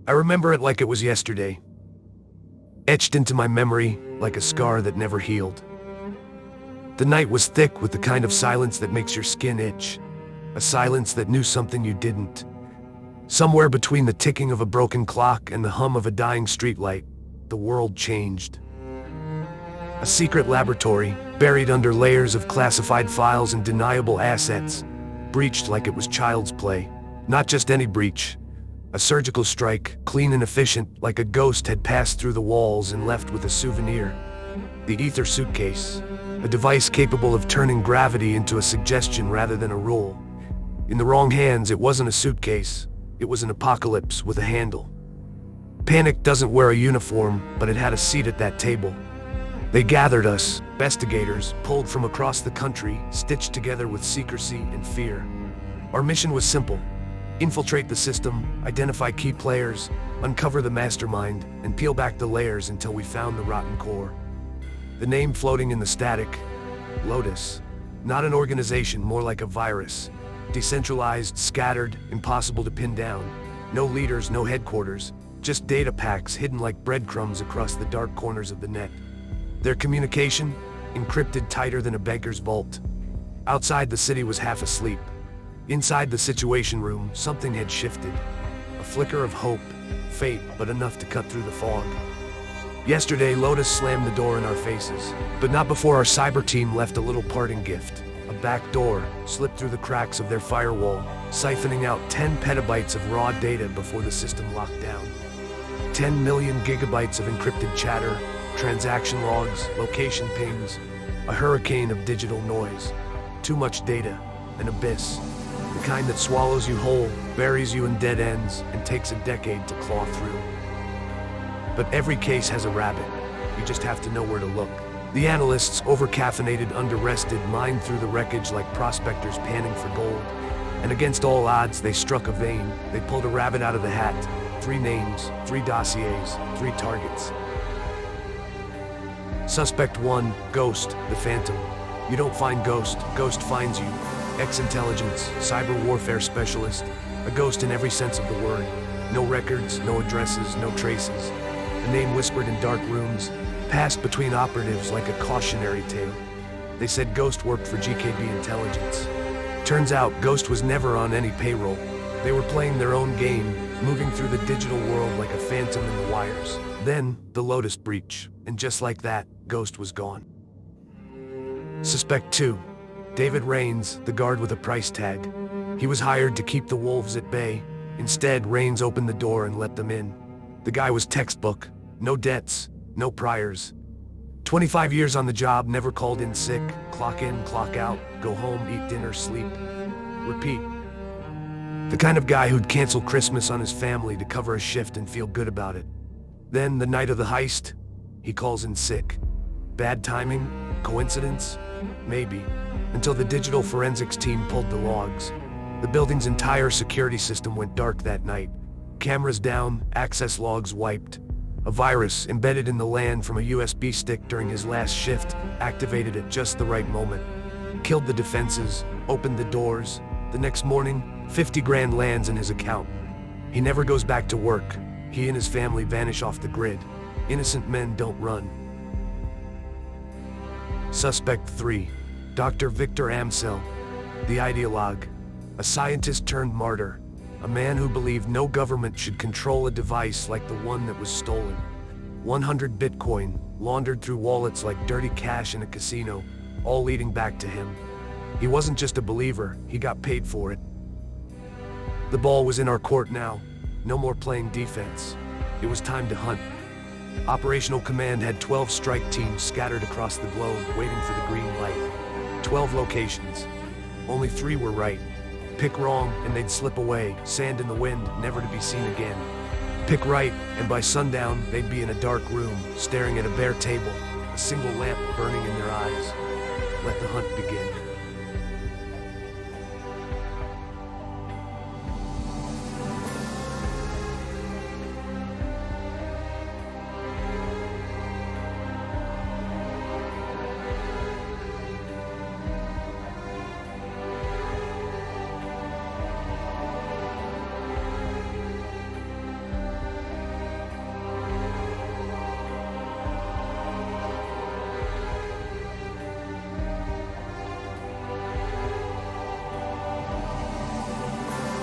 I remember it like it was yesterday, etched into my memory like a scar that never healed. The night was thick with the kind of silence that makes your skin itch, a silence that knew something you didn't. Somewhere between the ticking of a broken clock and the hum of a dying streetlight, the world changed. A secret laboratory, buried under layers of classified files and deniable assets, breached like it was child's play. Not just any breach. A surgical strike, clean and efficient, like a ghost had passed through the walls and left with a souvenir. The ether suitcase, a device capable of turning gravity into a suggestion rather than a rule. In the wrong hands, it wasn't a suitcase. It was an apocalypse with a handle. Panic doesn't wear a uniform, but it had a seat at that table. They gathered us, investigators, pulled from across the country, stitched together with secrecy and fear. Our mission was simple: infiltrate the system, identify key players, uncover the mastermind, and peel back the layers until we found the rotten core. The name floating in the static: Lotus. Not an organization, more like a virus. Decentralized, scattered, impossible to pin down. No leaders, no headquarters, just data packs hidden like breadcrumbs across the dark corners of the net. Their communication, encrypted tighter than a banker's vault. Outside, the city was half asleep. Inside the situation room, something had shifted. A flicker of hope, faint, but enough to cut through the fog. Yesterday, Lotus slammed the door in our faces, but not before our cyber team left a little parting gift. A back door slipped through the cracks of their firewall, siphoning out 10 petabytes of raw data before the system locked down. 10 million gigabytes of encrypted chatter, transaction logs, location pings, a hurricane of digital noise. Too much data, an abyss. The kind that swallows you whole, buries you in dead ends, and takes a decade to claw through. But every case has a rabbit. You just have to know where to look. The analysts, over-caffeinated, under-rested, mined through the wreckage like prospectors panning for gold. And against all odds, they struck a vein. They pulled a rabbit out of the hat. 3 names, 3 dossiers, 3 targets. Suspect 1, Ghost, the Phantom. You don't find Ghost, Ghost finds you. Ex-intelligence, cyber warfare specialist. A ghost in every sense of the word. No records, no addresses, no traces. A name whispered in dark rooms, passed between operatives like a cautionary tale. They said Ghost worked for GKB Intelligence. Turns out Ghost was never on any payroll. They were playing their own game, moving through the digital world like a phantom in the wires. Then, the Lotus breach, and just like that, Ghost was gone. Suspect 2, David Rains, the guard with a price tag. He was hired to keep the wolves at bay. Instead, Rains opened the door and let them in. The guy was textbook. No debts, no priors. 25 years on the job, never called in sick. Clock in, clock out, go home, eat dinner, sleep. Repeat. The kind of guy who'd cancel Christmas on his family to cover a shift and feel good about it. Then, the night of the heist, he calls in sick. Bad timing? Coincidence? Maybe. Until the digital forensics team pulled the logs. The building's entire security system went dark that night. Cameras down, access logs wiped. A virus embedded in the LAN from a USB stick during his last shift activated at just the right moment. Killed the defenses, opened the doors. The next morning, 50 grand lands in his account. He never goes back to work. He and his family vanish off the grid. Innocent men don't run. Suspect 3, Dr. Victor Amsel, the ideologue. A scientist turned martyr. A man who believed no government should control a device like the one that was stolen. 100 Bitcoin, laundered through wallets like dirty cash in a casino, all leading back to him. He wasn't just a believer, he got paid for it. The ball was in our court now. No more playing defense. It was time to hunt. Operational Command had 12 strike teams scattered across the globe, waiting for the green light. 12 locations. Only 3 were right. Pick wrong, and they'd slip away, sand in the wind, never to be seen again. Pick right, and by sundown, they'd be in a dark room, staring at a bare table, a single lamp burning in their eyes. Let the hunt begin.